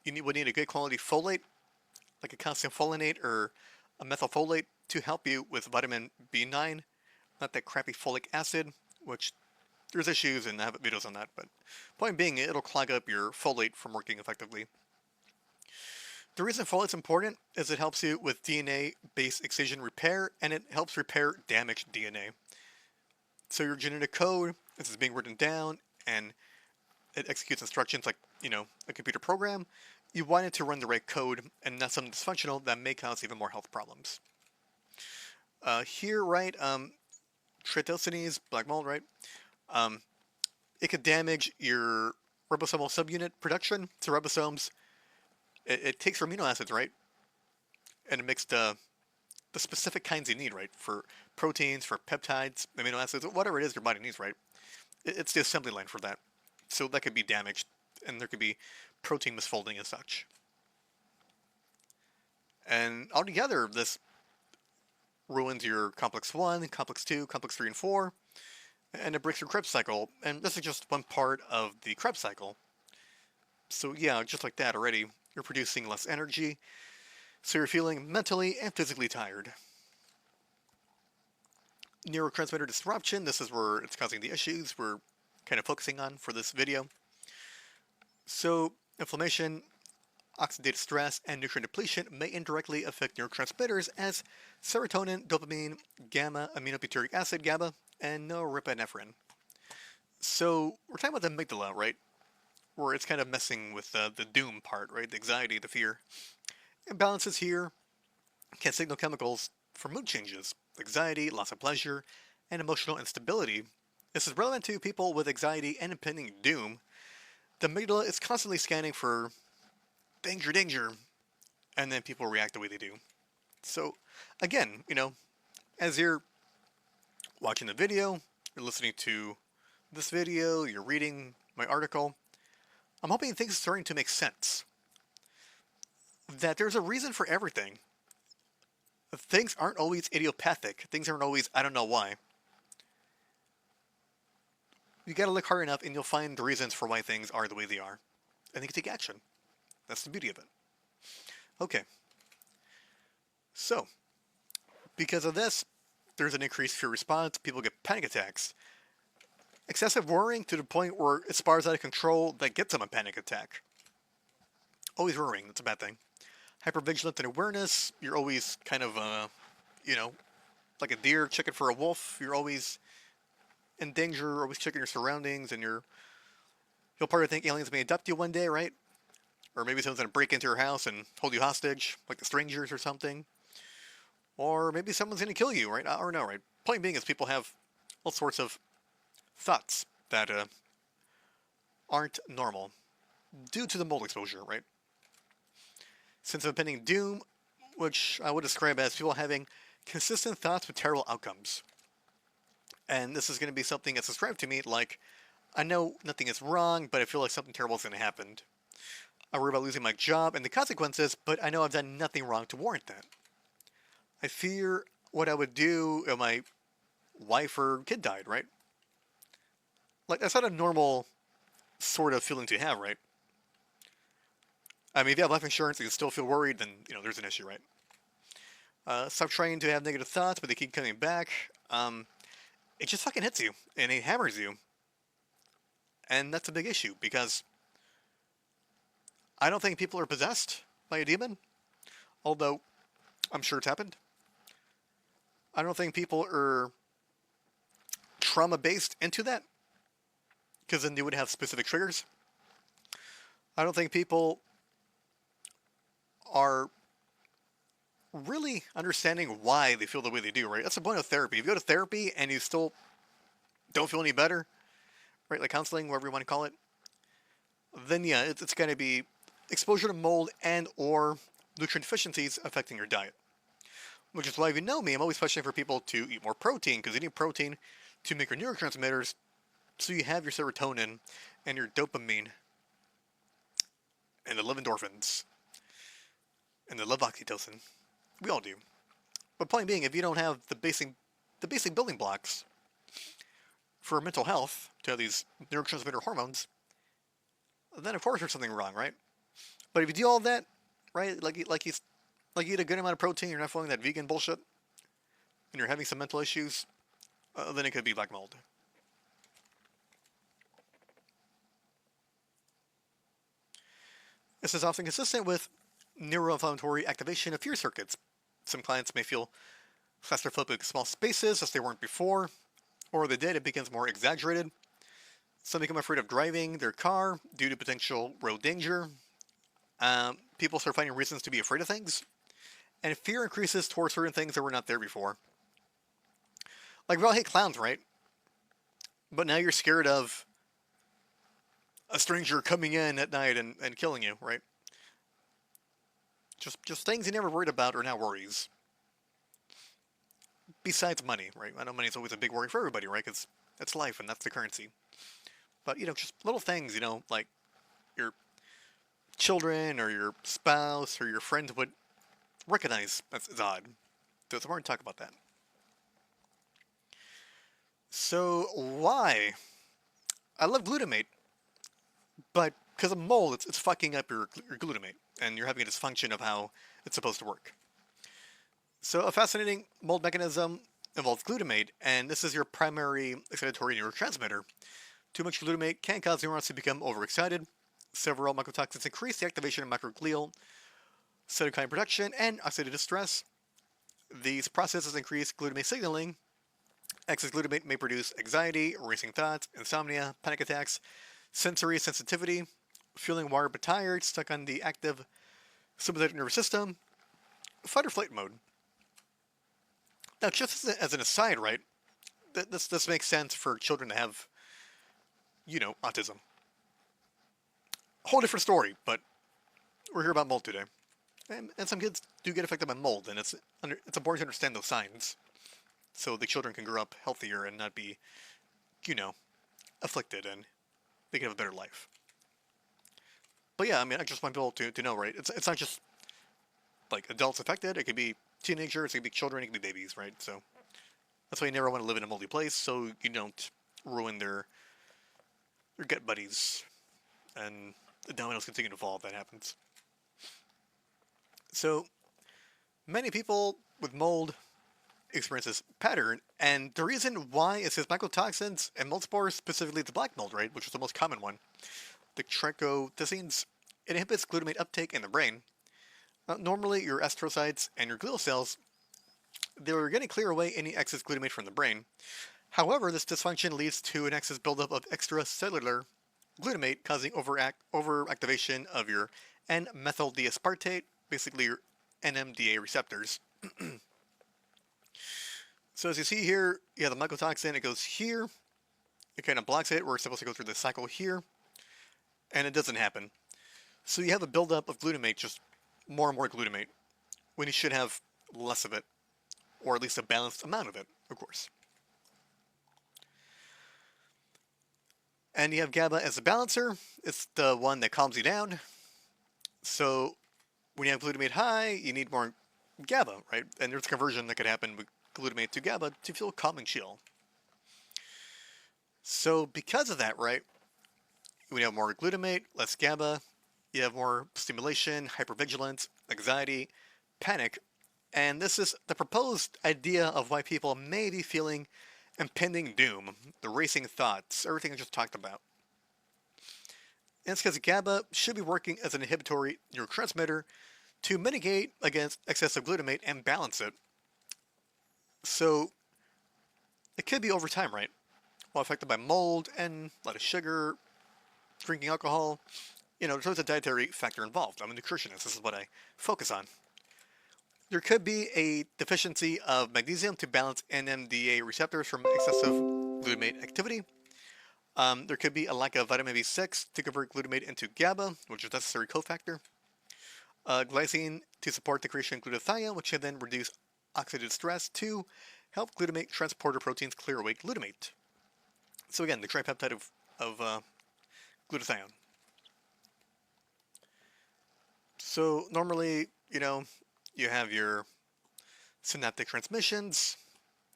would need a good quality folate, like a calcium folinate or a methylfolate, to help you with vitamin B9, not that crappy folic acid, which there's issues and I have videos on that, but point being, it'll clog up your folate from working effectively. The reason folate's important is it helps you with DNA-based excision repair, and it helps repair damaged DNA. So your genetic code, this is being written down, and it executes instructions like, a computer program. You want it to run the right code and not something dysfunctional that may cause even more health problems. Here, right, triethylcinase, black mold, right? It could damage your ribosomal subunit production. So ribosomes, it takes your amino acids, right? And it makes the specific kinds you need, right? For proteins, for peptides, amino acids, whatever it is your body needs, right? It's the assembly line for that. So that could be damaged, and there could be protein misfolding and such. And altogether, this ruins your complex 1, complex 2, complex 3, and 4, and it breaks your Krebs cycle. And this is just one part of the Krebs cycle. So yeah, just like that already, you're producing less energy, so you're feeling mentally and physically tired. Neurotransmitter disruption, this is where it's causing the issues we're kind of focusing on for this video. So inflammation, oxidative stress, and nutrient depletion may indirectly affect neurotransmitters as serotonin, dopamine, gamma aminobutyric acid, GABA, and norepinephrine. So we're talking about the amygdala, right? Where it's kind of messing with the doom part, right? The anxiety, the fear. Imbalances here can signal chemicals for mood changes, anxiety, loss of pleasure, and emotional instability. This is relevant to people with anxiety and impending doom. The amygdala is constantly scanning for danger, danger, and then people react the way they do. So, again, as you're watching the video, you're listening to this video, you're reading my article, I'm hoping things are starting to make sense. That there's a reason for everything. Things aren't always idiopathic. Things aren't always, I don't know why. You gotta look hard enough and you'll find the reasons for why things are the way they are. And you can take action. That's the beauty of it. Okay. So, because of this, there's an increased fear response. People get panic attacks. Excessive worrying to the point where it spirals out of control that gets them a panic attack. Always worrying, that's a bad thing. Hypervigilance and awareness, you're always kind of, like a deer checking for a wolf. You're always in danger, always checking your surroundings, and you'll probably think aliens may abduct you one day, right? Or maybe someone's going to break into your house and hold you hostage, like the strangers or something. Or maybe someone's going to kill you, right? Or no, right? Point being is people have all sorts of thoughts that aren't normal due to the mold exposure, right? Sense of impending doom, which I would describe as people having consistent thoughts with terrible outcomes. And this is going to be something that's described to me like, I know nothing is wrong, but I feel like something terrible is going to happen. I worry about losing my job and the consequences, but I know I've done nothing wrong to warrant that. I fear what I would do if my wife or kid died, right? Like, that's not a normal sort of feeling to have, right? I mean, if you have life insurance and you still feel worried, then, there's an issue, right? Stop trying to have negative thoughts, but they keep coming back. It just fucking hits you, and it hammers you. And that's a big issue, because I don't think people are possessed by a demon, although I'm sure it's happened. I don't think people are trauma-based into that, because then they would have specific triggers. I don't think people are really understanding why they feel the way they do, right? That's the point of therapy. If you go to therapy and you still don't feel any better, right, like counseling, whatever you want to call it, then yeah, it's going to be exposure to mold and or nutrient deficiencies affecting your diet. Which is why, if you know me, I'm always pushing for people to eat more protein, because you need protein to make your neurotransmitters so you have your serotonin and your dopamine and the love endorphins and the love oxytocin. We all do. But point being, if you don't have the basic building blocks for mental health to have these neurotransmitter hormones, then of course there's something wrong, right? But if you do all that, right, like you eat a good amount of protein, you're not following that vegan bullshit, and you're having some mental issues, then it could be black mold. This is often consistent with neuroinflammatory activation of fear circuits. Some clients may feel claustrophobic small spaces as they weren't before, or the data becomes more exaggerated. Some become afraid of driving their car due to potential road danger. People start finding reasons to be afraid of things, and fear increases towards certain things that were not there before. Like, we all hate clowns, right? But now you're scared of a stranger coming in at night and killing you, right? Just things you never worried about are now worries. Besides money, right? I know money's always a big worry for everybody, right? Because that's life and that's the currency. But, just little things, like your children or your spouse or your friends would recognize as odd. So it's important to talk about that. So, why? I love glutamate, but because of mold, it's fucking up your glutamate, and you're having a dysfunction of how it's supposed to work. So, a fascinating mold mechanism involves glutamate, and this is your primary excitatory neurotransmitter. Too much glutamate can cause neurons to become overexcited. Several mycotoxins increase the activation of microglial cytokine production and oxidative stress. These processes increase glutamate signaling. Excess glutamate may produce anxiety, racing thoughts, insomnia, panic attacks, sensory sensitivity, feeling wired but tired, stuck on the active sympathetic nervous system, fight or flight mode. Now, just as an aside, right, this makes sense for children to have, autism. Whole different story, but we're here about mold today. And some kids do get affected by mold, and it's important to understand those signs, so the children can grow up healthier and not be, afflicted, and they can have a better life. But yeah, I just want people to know, right? It's not just like adults affected. It could be teenagers, it could be children, it could be babies, right? So that's why you never want to live in a moldy place, so you don't ruin their gut buddies, and the dominoes continue to fall if that happens. So many people with mold experience this pattern, and the reason why is because mycotoxins and mold spores, specifically the black mold, right, which is the most common one, the trichothecenes, it inhibits glutamate uptake in the brain. Normally, your astrocytes and your glial cells, they're going to clear away any excess glutamate from the brain. However, this dysfunction leads to an excess buildup of extracellular glutamate, causing overactivation of your N-methyl D-aspartate, basically your NMDA receptors. So as you see here, you have the mycotoxin, it goes here, it kind of blocks it, where it's supposed to go through the cycle here, and it doesn't happen. So you have a buildup of glutamate, just more and more glutamate, when you should have less of it, or at least a balanced amount of it, of course. And you have GABA as a balancer. It's the one that calms you down. So when you have glutamate high, you need more GABA, right? And there's conversion that could happen with glutamate to GABA to feel calm and chill. So because of that, right, when you have more glutamate, less GABA, you have more stimulation, hypervigilance, anxiety, panic, and this is the proposed idea of why people may be feeling impending doom, the racing thoughts, everything I just talked about. And it's because GABA should be working as an inhibitory neurotransmitter to mitigate against excessive glutamate and balance it. So it could be over time, right? While affected by mold and a lot of sugar, drinking alcohol, there's a dietary factor involved. I'm a nutritionist. This is what I focus on. There could be a deficiency of magnesium to balance NMDA receptors from excessive glutamate activity. There could be a lack of vitamin B6 to convert glutamate into GABA, which is a necessary cofactor. Glycine to support the creation of glutathione, which can then reduce oxidative stress to help glutamate transporter proteins clear away glutamate. So again, the tripeptide of glutathione. So normally, you have your synaptic transmissions.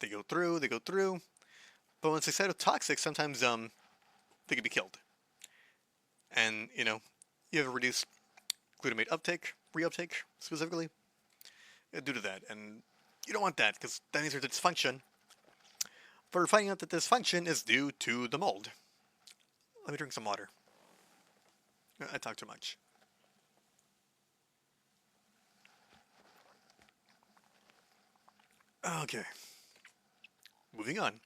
They go through. But when it's excitotoxic, sometimes they can be killed. And you have a reduced glutamate reuptake specifically, due to that. And you don't want that because that means there's a dysfunction. But we're finding out that this dysfunction is due to the mold. Let me drink some water. I talk too much. Okay. Moving on.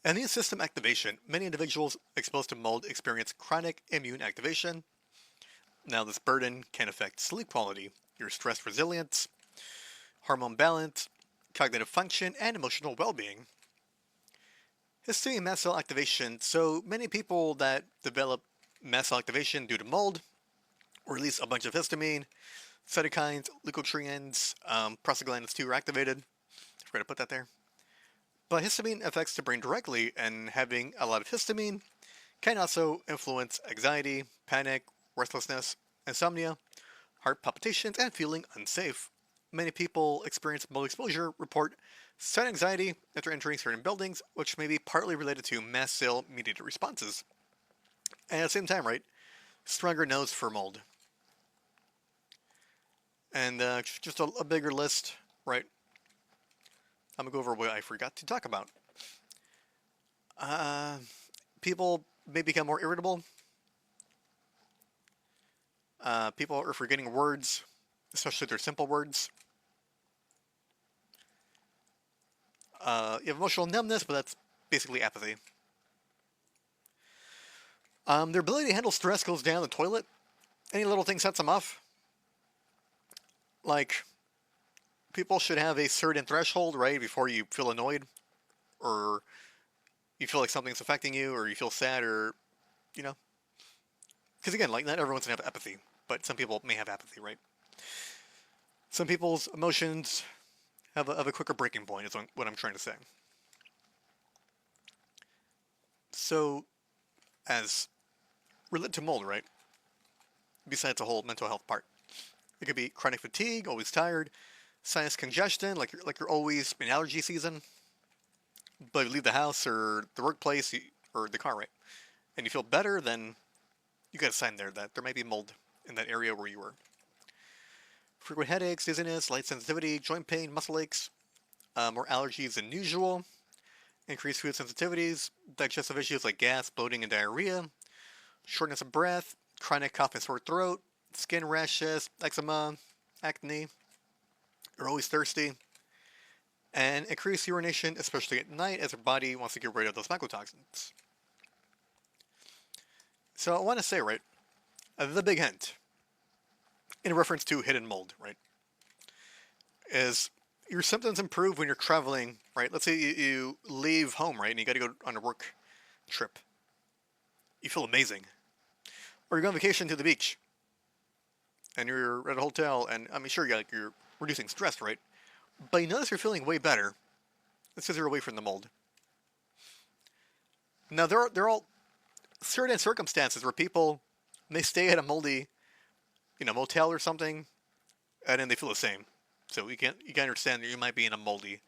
Immune system activation. Many individuals exposed to mold experience chronic immune activation. Now, this burden can affect sleep quality, your stress resilience, hormone balance, cognitive function, and emotional well-being. Histamine mast cell activation. So many people that develop mast cell activation due to mold release a bunch of histamine, cytokines, leukotrienes, prostaglandins 2 are activated. Forgot to put that there. But histamine affects the brain directly, and having a lot of histamine can also influence anxiety, panic, restlessness, insomnia, heart palpitations, and feeling unsafe. Many people experience mold exposure report sudden anxiety after entering certain buildings, which may be partly related to mast cell mediated responses. And at the same time, right, stronger nose for mold. And just a bigger list, right? I'm gonna go over what I forgot to talk about. People may become more irritable. People are forgetting words, especially their simple words. You have emotional numbness, but that's basically apathy. Their ability to handle stress goes down the toilet. Any little thing sets them off. Like, people should have a certain threshold, right, before you feel annoyed, or you feel like something's affecting you, or you feel sad, or, because again, like, not everyone's gonna have apathy, but some people may have apathy, right? Some people's emotions have a quicker breaking point, is what I'm trying to say. So, as related to mold, right? Besides the whole mental health part, it could be chronic fatigue, always tired, sinus congestion, like you're always in allergy season, but you leave the house or the workplace or the car, right? And you feel better, then you got a sign there that there might be mold in that area where you were. Frequent headaches, dizziness, light sensitivity, joint pain, muscle aches, more allergies than usual, increased food sensitivities, digestive issues like gas, bloating, and diarrhea, shortness of breath, chronic cough and sore throat, skin rashes, eczema, acne, you're always thirsty, and increased urination, especially at night, as your body wants to get rid of those mycotoxins. So I want to say, right, the big hint, in reference to hidden mold, right, is your symptoms improve when you're traveling, right? Let's say you leave home, right, and you got to go on a work trip. You feel amazing. Or you go on vacation to the beach, and you're at a hotel, and I mean, sure, you're reducing stress, right? But you notice you're feeling way better. It's because you're away from the mold. Now, there are all certain circumstances where people may stay at a moldy, motel or something, and then they feel the same. So you can understand that you might be in a moldy,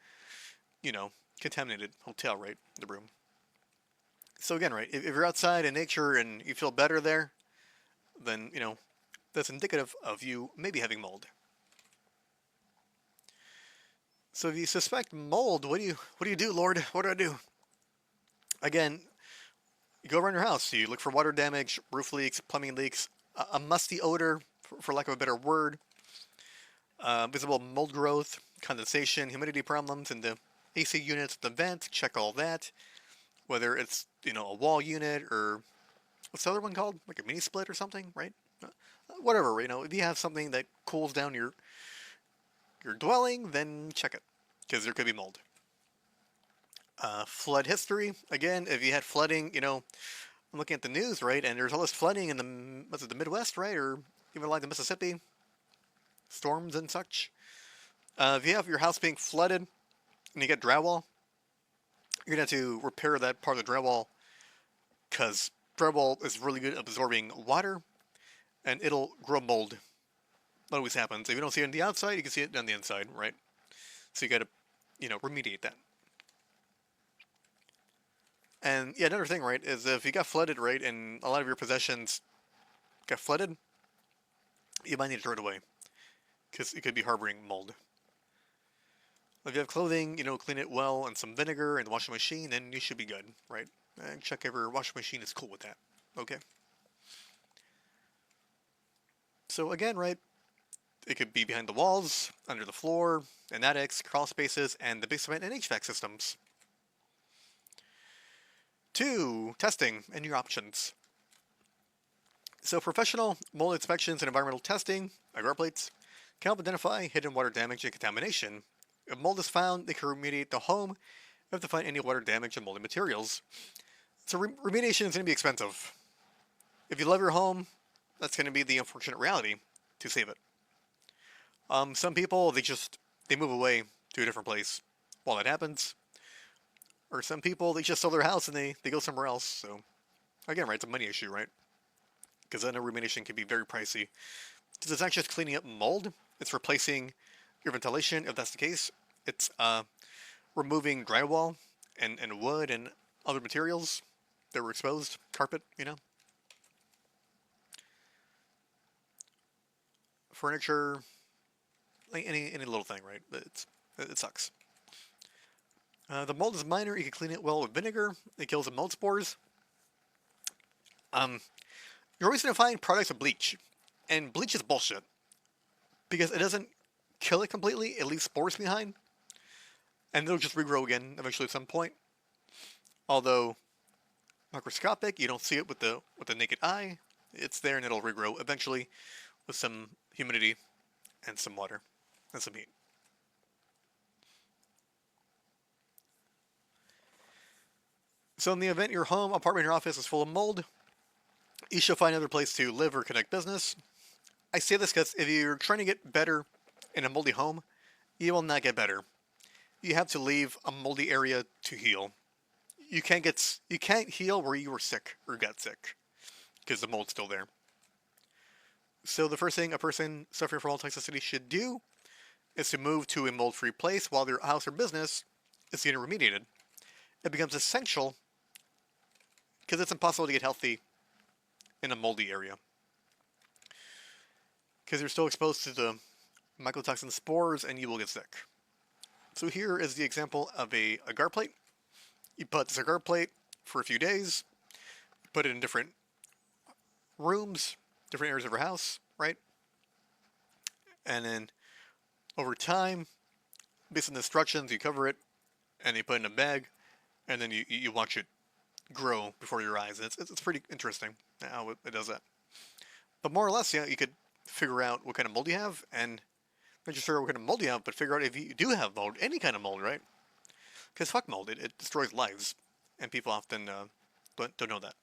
contaminated hotel, right? The room. So again, right, if you're outside in nature and you feel better there, then that's indicative of you maybe having mold. So if you suspect mold, what do you do, Lord? What do I do? Again, you go around your house. You look for water damage, roof leaks, plumbing leaks, a musty odor, for lack of a better word, visible mold growth, condensation, humidity problems in the AC units, the vent. Check all that. Whether it's a wall unit or what's the other one called? Like a mini split or something, right? Whatever. If you have something that cools down your dwelling, then check it, because there could be mold. Flood history. Again, if you had flooding, I'm looking at the news, right, and there's all this flooding in the Midwest, right, or even like the Mississippi, storms and such. If you have your house being flooded and you get drywall, you're gonna have to repair that part of the drywall because drywall is really good at absorbing water and it'll grow mold. That always happens. If you don't see it on the outside, you can see it on the inside, right? So you gotta, remediate that. And yeah, another thing, right, is if you got flooded, right, and a lot of your possessions got flooded, you might need to throw it away because it could be harboring mold. If you have clothing, clean it well in some vinegar and the washing machine, then you should be good, right? And check if your washing machine is cool with that. Okay. So again, right, it could be behind the walls, under the floor, in attics, crawl spaces, and the basement and HVAC systems. 2. Testing and your options. So professional mold inspections and environmental testing, agar plates, can help identify hidden water damage and contamination. If mold is found, they can remediate the home if they find any water damage and moldy materials. So remediation is going to be expensive. If you love your home, that's going to be the unfortunate reality to save it. Some people, they move away to a different place while that happens. Or some people, they just sell their house and they go somewhere else. So again, right, it's a money issue, right? Because I know remediation can be very pricey. It's not just cleaning up mold, it's replacing your ventilation, if that's the case. It's removing drywall and wood and other materials that were exposed, carpet, furniture, like any little thing, right? It sucks. The mold is minor. You can clean it well with vinegar. It kills the mold spores. You're always going to find products with bleach, and bleach is bullshit because it doesn't kill it completely. It leaves spores behind, and they'll just regrow again eventually at some point. Although microscopic, you don't see it with the naked eye. It's there, and it'll regrow eventually with some humidity and some water and some heat. So in the event your home, apartment, or office is full of mold, you should find another place to live or conduct business. I say this because if you're trying to get better in a moldy home, you will not get better. You have to leave a moldy area to heal. You can't heal where you were sick or got sick because the mold's still there. So the first thing a person suffering from mold toxicity should do is to move to a mold-free place while their house or business is getting remediated. It becomes essential because it's impossible to get healthy in a moldy area because you're still exposed to the mycotoxin spores and you will get sick. So here is the example of a agar plate. You put this agar plate for a few days, put it in different rooms, different areas of your house, right? And then over time, based on the instructions, you cover it and you put it in a bag and then you watch it grow before your eyes. It's pretty interesting how it does that. But more or less, you could figure out what kind of mold you have, and not just figure out what kind of mold you have, but figure out if you do have mold, any kind of mold, right? Because fuck mold, it destroys lives, and people often don't know that.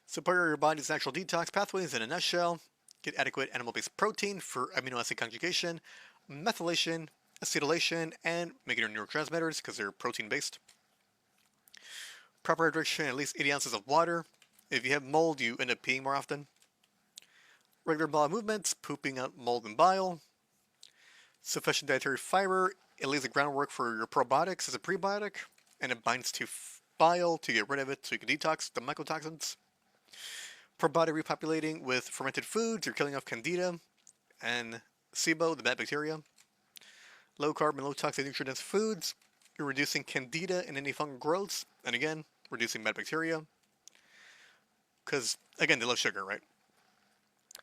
So part of your body's natural detox pathways in a nutshell: get adequate animal-based protein for amino acid conjugation, methylation, acetylation, and making your neurotransmitters because they're protein-based. Proper hydration, at least 80 ounces of water. If you have mold, you end up peeing more often. Regular bowel movements, pooping out mold and bile. Sufficient dietary fiber. It lays the groundwork for your probiotics as a prebiotic, and it binds to bile to get rid of it so you can detox the mycotoxins. Probiotic repopulating with fermented foods. You're killing off candida and SIBO, the bad bacteria. Low carb and low toxic nutrient dense foods. You're reducing candida and any fungal growths, and again, reducing bad bacteria. Because, again, they love sugar, right?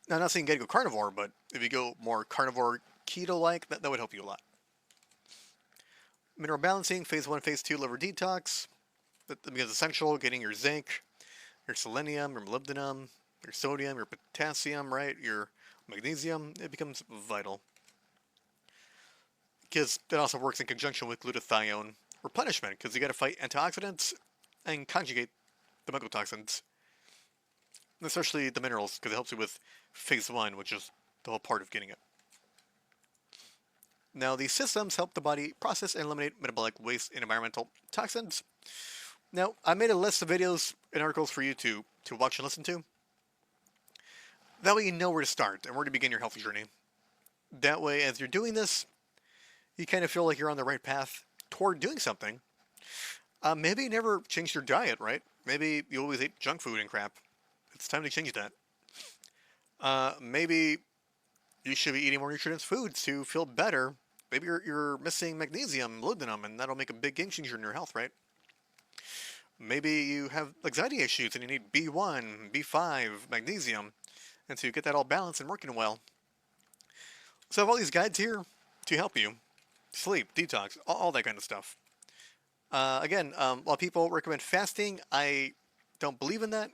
Now, I'm not saying you gotta go carnivore, but if you go more carnivore, keto-like, that would help you a lot. Mineral balancing, phase 1, phase 2, liver detox. That becomes essential, getting your zinc, your selenium, your molybdenum, your sodium, your potassium, right? Your magnesium, it becomes vital. Because it also works in conjunction with glutathione replenishment, because you gotta fight antioxidants and conjugate the mycotoxins, especially the minerals, because it helps you with phase one, which is the whole part of getting it. Now, these systems help the body process and eliminate metabolic waste and environmental toxins. Now, I made a list of videos and articles for you to watch and listen to. That way you know where to start and where to begin your health journey. That way, as you're doing this, you kind of feel like you're on the right path toward doing something. Maybe you never changed your diet, right? Maybe you always ate junk food and crap. It's time to change that. Maybe you should be eating more nutritious foods to feel better. Maybe you're missing magnesium, molybdenum, and that'll make a big game changer in your health, right? Maybe you have anxiety issues and you need B1, B5, magnesium, and to get that all balanced and working well. So I have all these guides here to help you. Sleep, detox, all that kind of stuff. Again, while people recommend fasting, I don't believe in that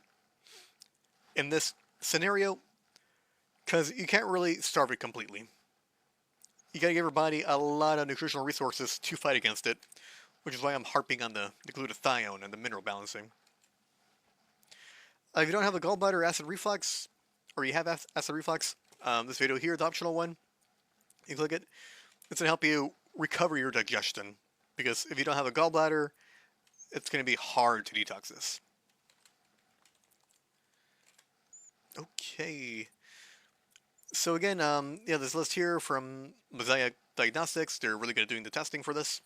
in this scenario because you can't really starve it completely. You gotta give your body a lot of nutritional resources to fight against it, which is why I'm harping on the glutathione and the mineral balancing. If you don't have a gallbladder acid reflux, or you have acid reflux, this video here, the optional one, you click it. It's going to help you recover your digestion, because if you don't have a gallbladder, it's going to be hard to detox this. Okay. So again, yeah, this list here from Mosaic Diagnostics, they're really good at doing the testing for this.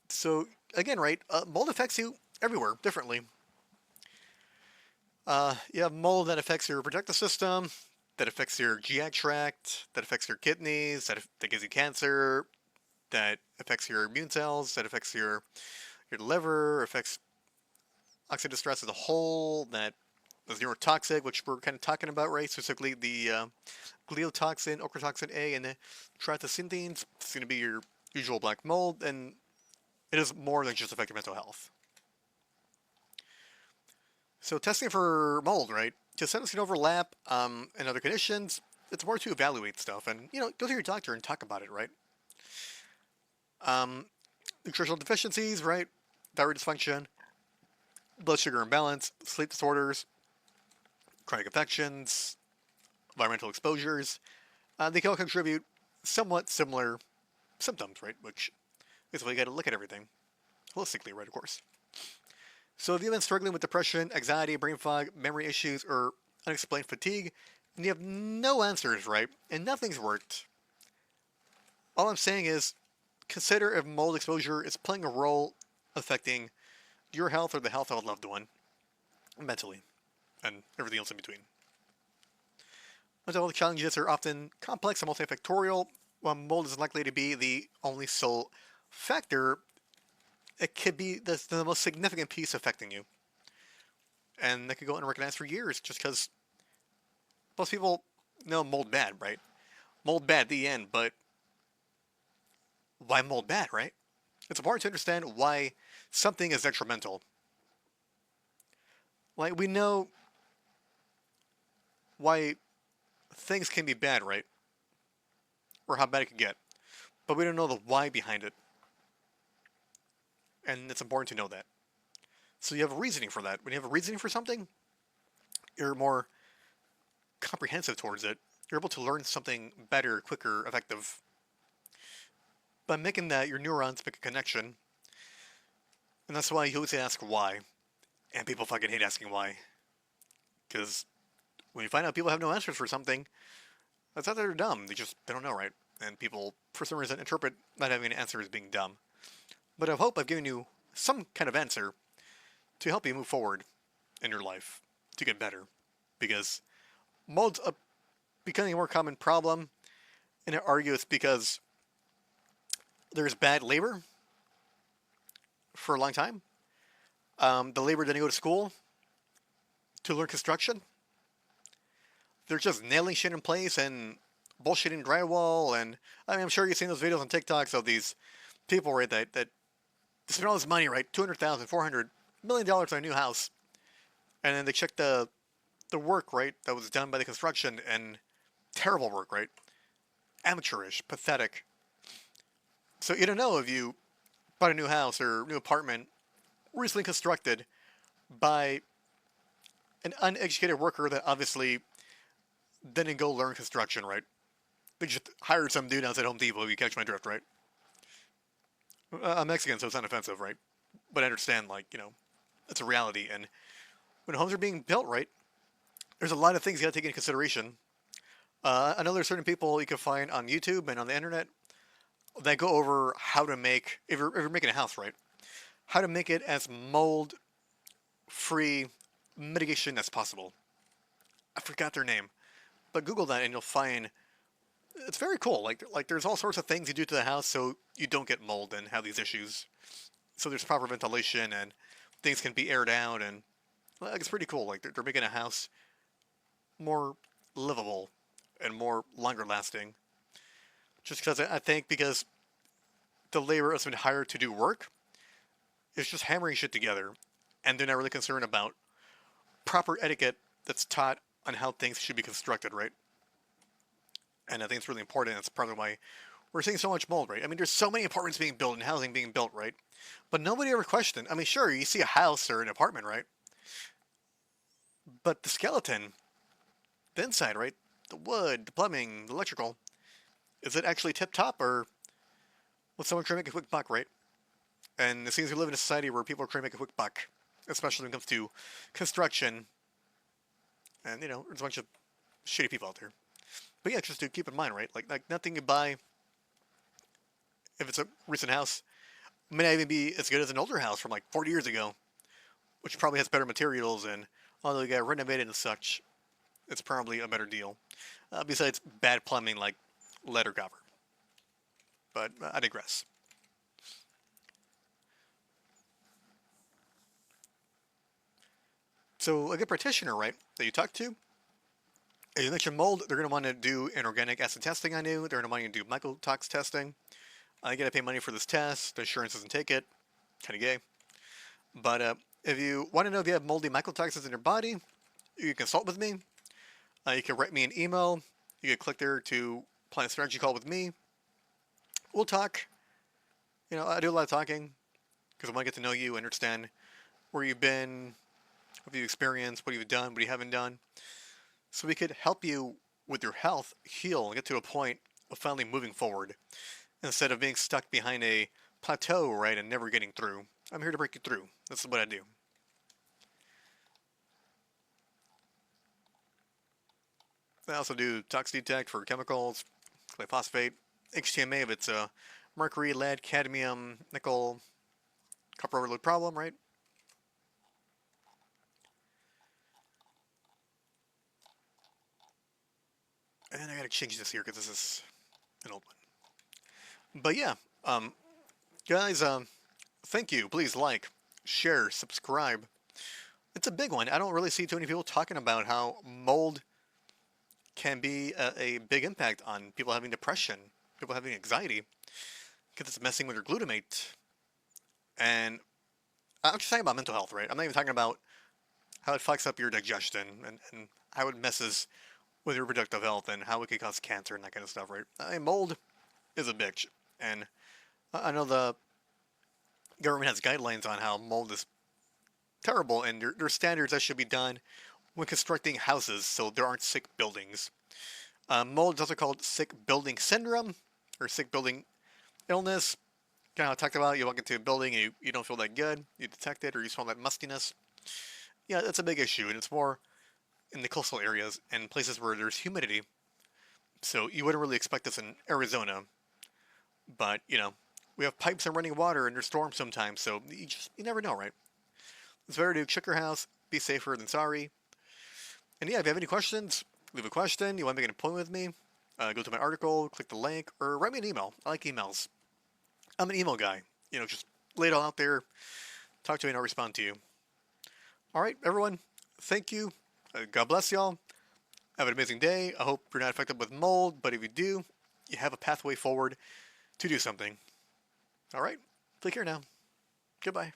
So again, right, mold affects you everywhere differently. You have mold that affects your reproductive system, that affects your GI tract, that affects your kidneys, that gives you cancer, that affects your immune cells, that affects your liver, affects oxidative stress as a whole, that is neurotoxic, which we're kind of talking about, right? Specifically the gliotoxin, ochratoxin A, and the triethylsynthenes. It's going to be your usual black mold, and it is more than just affecting mental health. So testing for mold, right? Because sometimes can overlap in other conditions. It's more to evaluate stuff, and go to your doctor and talk about it, right? Nutritional deficiencies, right? Thyroid dysfunction, blood sugar imbalance, sleep disorders, chronic infections, environmental exposures. They can all contribute somewhat similar symptoms, right? Which is why you got to look at everything holistically, right? Of course. So if you've been struggling with depression, anxiety, brain fog, memory issues, or unexplained fatigue, and you have no answers, right, and nothing's worked, all I'm saying is consider if mold exposure is playing a role affecting your health or the health of a loved one, mentally, and everything else in between. Mental health challenges are often complex and multifactorial. While mold is likely to be the only sole factor, it could be the most significant piece affecting you. And that could go unrecognized for years just because most people know mold bad, right? Mold bad, the end, but why mold bad, right? It's important to understand why something is detrimental. Like, we know why things can be bad, right? Or how bad it can get. But we don't know the why behind it. And it's important to know that. So you have a reasoning for that. When you have a reasoning for something, you're more comprehensive towards it. You're able to learn something better, quicker, effective. By making that, your neurons make a connection. And that's why you always ask why. And people fucking hate asking why. Because when you find out people have no answers for something, that's not that they're dumb. They don't know, right? And people, for some reason, interpret not having an answer as being dumb. But I hope I've given you some kind of answer to help you move forward in your life to get better. Because mold's becoming a more common problem, and I argue it's because there's bad labor for a long time. The labor didn't go to school to learn construction. They're just nailing shit in place and bullshitting drywall. And I mean, I'm sure you've seen those videos on TikToks of these people, right, that spend all this money, right, $200,000, $400 million on a new house, and then they check the work, right, that was done by the construction, and terrible work, right, amateurish, pathetic. So you don't know if you bought a new house or new apartment recently constructed by an uneducated worker that obviously didn't go learn construction, right? They just hired some dude outside Home Depot. You catch my drift, right? I'm Mexican, so it's not offensive, right? But I understand, like, it's a reality. And when homes are being built, right, there's a lot of things you got to take into consideration. I know there's certain people you can find on YouTube and on the internet that go over how to make, if you're making a house, right, how to make it as mold free mitigation as possible. I forgot their name, but Google that and you'll find it's very cool. Like there's all sorts of things you do to the house so you don't get mold and have these issues. So there's proper ventilation and things can be aired out and like, it's pretty cool. Like they're making a house more livable and more longer lasting. Just because I think because the labor that's been hired to do work is just hammering shit together, and they're not really concerned about proper etiquette that's taught on how things should be constructed, right? And I think it's really important. That's part of why we're seeing so much mold, right? I mean, there's so many apartments being built and housing being built, right? But nobody ever questioned. I mean, sure, you see a house or an apartment, right? But the skeleton, the inside, right? The wood, the plumbing, the electrical, is it actually tip top or will someone try to make a quick buck, right? And it seems we live in a society where people are trying to make a quick buck, especially when it comes to construction. And, there's a bunch of shitty people out there. But yeah, just to keep in mind, right? Like nothing you buy, if it's a recent house, may not even be as good as an older house from like 40 years ago, which probably has better materials and although you got renovated and such, it's probably a better deal. Besides bad plumbing like lead or copper. But I digress. So a good practitioner, right, that you talk to, if you mention mold, they're going to want to do an organic acid testing on you. They're going to want you to do mycotox testing. You got to pay money for this test. The insurance doesn't take it. Kind of gay. But if you want to know if you have moldy mycotoxins in your body, you can consult with me. You can write me an email. You can click there to plan a strategy call with me. We'll talk. I do a lot of talking because I want to get to know you, understand where you've been, what you've experienced, what you've done, what you haven't done. So we could help you with your health heal and get to a point of finally moving forward instead of being stuck behind a plateau, right, and never getting through. I'm here to break you through. That's what I do. I also do tox detect for chemicals, glyphosate, HTMA if it's mercury, lead, cadmium, nickel, copper overload problem, right? And I gotta change this here because this is an old one. But yeah, guys, thank you. Please like, share, subscribe. It's a big one. I don't really see too many people talking about how mold can be a big impact on people having depression, people having anxiety, because it's messing with your glutamate. And I'm just talking about mental health, right? I'm not even talking about how it fucks up your digestion and how it messes with your reproductive health and how it could cause cancer and that kind of stuff, right? Mold is a bitch. And I know the government has guidelines on how mold is terrible and there's standards that should be done when constructing houses so there aren't sick buildings. Mold is also called sick building syndrome or sick building illness. Kind of how I talked about, you walk into a building and you don't feel that good, you detect it or you smell that mustiness. Yeah, that's a big issue and it's more in the coastal areas and places where there's humidity. So you wouldn't really expect this in Arizona. But, we have pipes and running water and there's storms sometimes, so you never know, right? It's better to check your house, be safer than sorry. And yeah, if you have any questions, leave a question, you want to make an appointment with me, go to my article, click the link, or write me an email. I like emails. I'm an email guy. Just lay it all out there, talk to me and I'll respond to you. Alright, everyone, thank you. God bless y'all. Have an amazing day. I hope you're not affected with mold, but if you do, you have a pathway forward to do something. Alright, take care now. Goodbye.